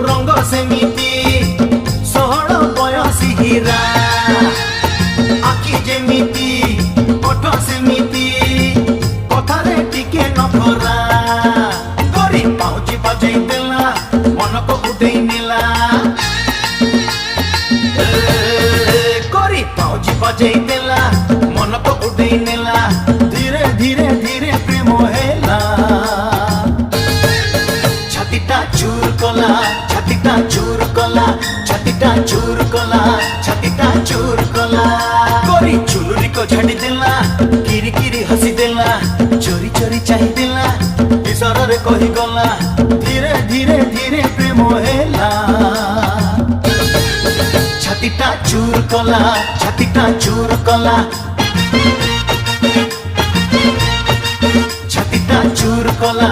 रंग सेमिति षोहळ बयसी हीरा आखि जेमिति ओठ सेमिति कथारे टिके नखरा करी पाउची बजै देला मन को उडै नेला करी पाउची बजै देला मन को उडै नेला धीरे धीरे धीरे प्रेम हेला छातीटा चूर कला छातीटा चूर कला छातीटा चूर कला छातीटा चूर कला करी चुलुरी को झाड़ी देला किरी किरी हसी देला चोरी चोरी चाही देला इशारा रे कही गला धीरे धीरे धीरे प्रेम हेला छातीटा चूर कला छातीटा चूर कला छातीटा चूर कला